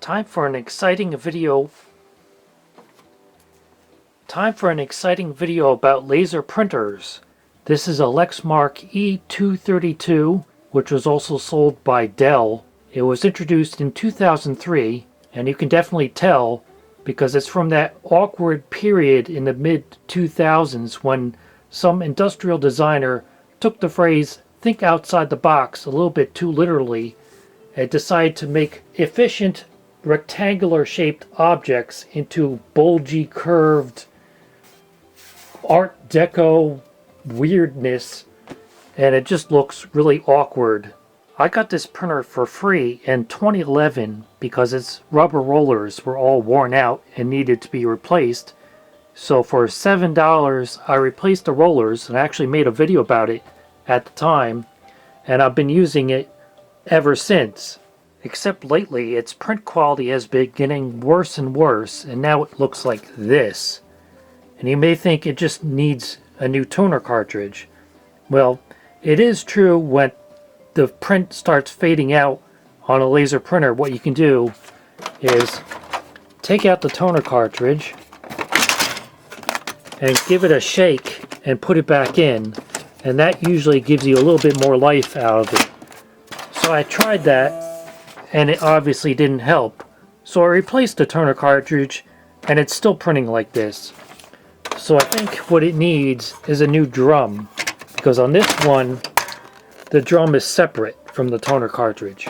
Time for an exciting video about laser printers. This is a Lexmark E232, which was also sold by Dell. It was introduced in 2003, and you can definitely tell because it's from that awkward period in the mid-2000s when some industrial designer took the phrase "think outside the box" a little bit too literally and decided to make efficient rectangular-shaped objects into bulgy, curved Art Deco weirdness, and it just looks really awkward. I got this printer for free in 2011 because its rubber rollers were all worn out and needed to be replaced. So for $7, I replaced the rollers, and I actually made a video about it at the time, and I've been using it ever since. Except lately, its print quality has been getting worse and worse, and now it looks like this. And you may think it just needs a new toner cartridge. Well, it is true when the print starts fading out on a laser printer. What you can do is take out the toner cartridge and give it a shake and put it back in, and that usually gives you a little bit more life out of it. So I tried that, and it obviously didn't help. So I replaced the toner cartridge, and it's still printing like this. So I think what it needs is a new drum, because on this one, the drum is separate from the toner cartridge.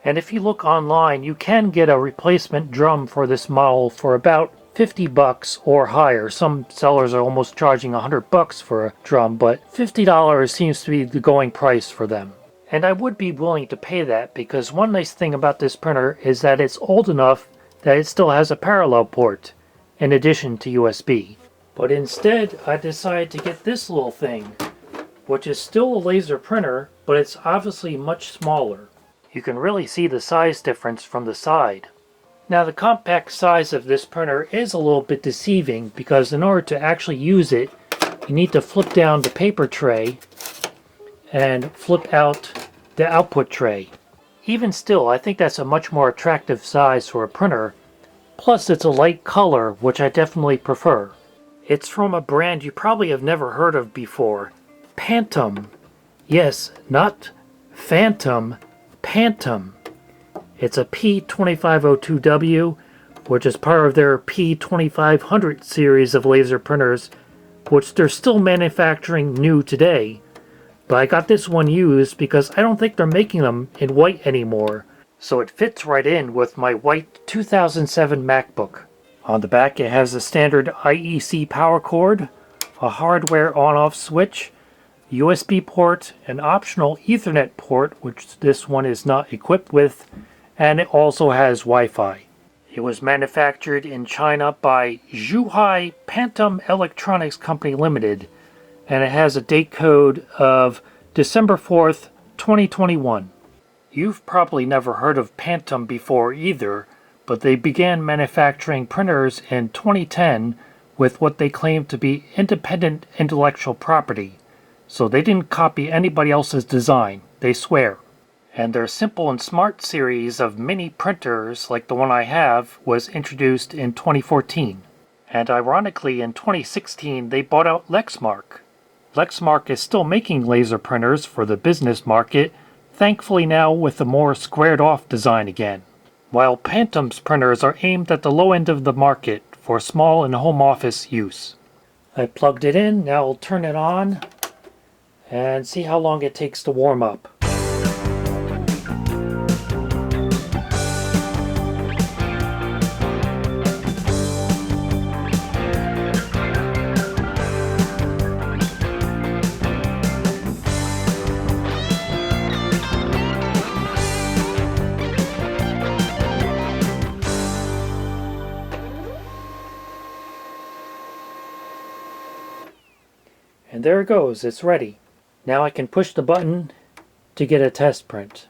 And if you look online, you can get a replacement drum for this model for about $50 or higher. Some sellers are almost charging $100 for a drum, but $50 seems to be the going price for them. And I would be willing to pay that because one nice thing about this printer is that it's old enough that it still has a parallel port in addition to USB. But instead, I decided to get this little thing, which is still a laser printer, but it's obviously much smaller. You can really see the size difference from the side. Now the compact size of this printer is a little bit deceiving because in order to actually use it, you need to flip down the paper tray and flip out the output tray. Even still, I think that's a much more attractive size for a printer. Plus it's a light color, which I definitely prefer. It's from a brand you probably have never heard of before. Pantom. Yes, not Phantom, Pantom. It's a P2502W, which is part of their P2500 series of laser printers, which they're still manufacturing new today. But I got this one used because I don't think they're making them in white anymore, so it fits right in with my white 2007 MacBook. On the back it has a standard IEC power cord, a hardware on-off switch, USB port, an optional Ethernet port, which this one is not equipped with, and it also has Wi-Fi. It was manufactured in China by Zhuhai Pantom Electronics Company Limited, and it has a date code of December 4th, 2021. You've probably never heard of Pantom before either, but they began manufacturing printers in 2010 with what they claimed to be independent intellectual property. So they didn't copy anybody else's design, they swear. And their Simple and Smart series of mini printers, like the one I have, was introduced in 2014. And ironically, in 2016, they bought out Lexmark. Lexmark is still making laser printers for the business market, thankfully now with a more squared-off design again. While Pantom's printers are aimed at the low end of the market for small and home office use. I plugged it in, now I'll turn it on and see how long it takes to warm up. And there it goes, it's ready. Now I can push the button to get a test print.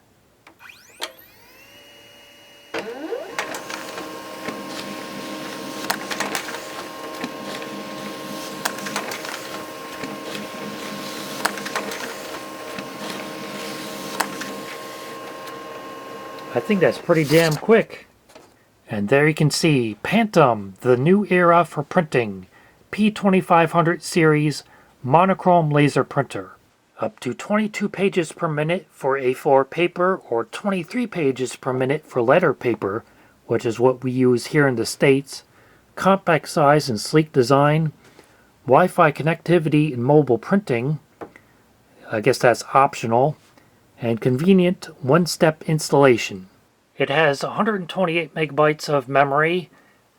I think that's pretty damn quick. And there you can see Pantom, the new era for printing. P2500 series monochrome laser printer. Up to 22 pages per minute for A4 paper or 23 pages per minute for letter paper, which is what we use here in the States. Compact size and sleek design. Wi-Fi connectivity and mobile printing. I guess that's optional. And convenient one-step installation. It has 128 megabytes of memory,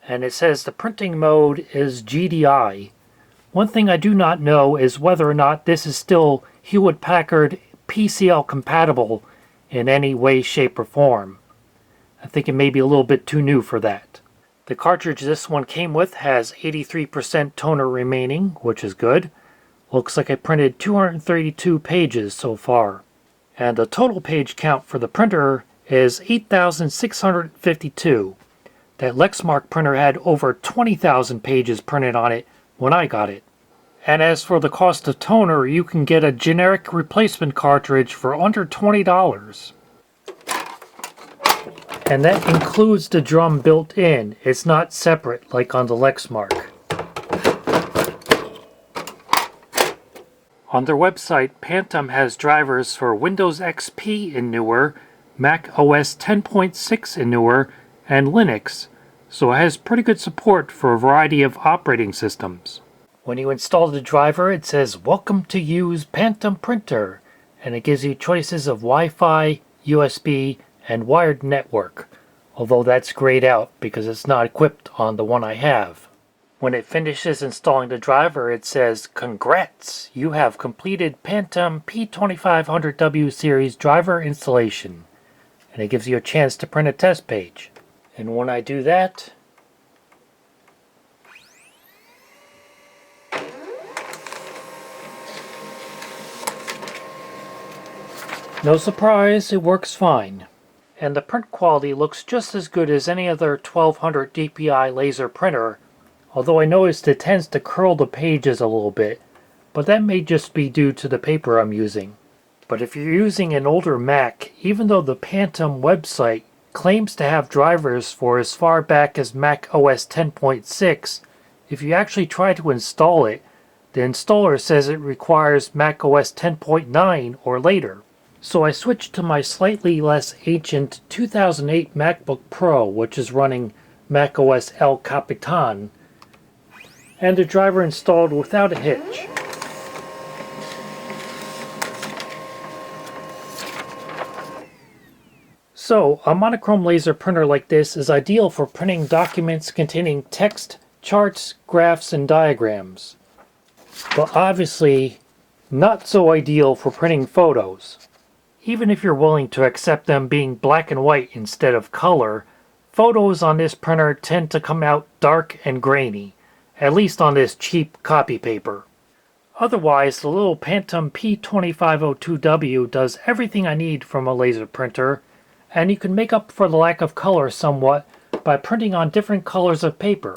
and it says the printing mode is GDI. One thing I do not know is whether or not this is still Hewlett-Packard PCL compatible in any way, shape, or form. I think it may be a little bit too new for that. The cartridge this one came with has 83% toner remaining, which is good. Looks like I printed 232 pages so far. And the total page count for the printer is 8,652. That Lexmark printer had over 20,000 pages printed on it when I got it. And as for the cost of toner, you can get a generic replacement cartridge for under $20. And that includes the drum built in. It's not separate like on the Lexmark. On their website, Pantom has drivers for Windows XP and newer, Mac OS 10.6 and newer, and Linux, so it has pretty good support for a variety of operating systems. When you install the driver, it says, "Welcome to use Pantom Printer," and it gives you choices of Wi-Fi, USB, and wired network, although that's grayed out because it's not equipped on the one I have. When it finishes installing the driver, it says, "Congrats! You have completed Pantom P2500W series driver installation," and it gives you a chance to print a test page. And when I do that, no surprise, it works fine. And the print quality looks just as good as any other 1200 DPI laser printer, although I noticed it tends to curl the pages a little bit, but that may just be due to the paper I'm using. But if you're using an older Mac, even though the Pantom website claims to have drivers for as far back as Mac OS 10.6, if you actually try to install it, the installer says it requires Mac OS 10.9 or later. So I switched to my slightly less ancient 2008 MacBook Pro, which is running macOS El Capitan, and the driver installed without a hitch. So, a monochrome laser printer like this is ideal for printing documents containing text, charts, graphs, and diagrams. But obviously, not so ideal for printing photos. Even if you're willing to accept them being black and white instead of color, photos on this printer tend to come out dark and grainy, at least on this cheap copy paper. Otherwise, the little Pantom P2502W does everything I need from a laser printer, and you can make up for the lack of color somewhat by printing on different colors of paper.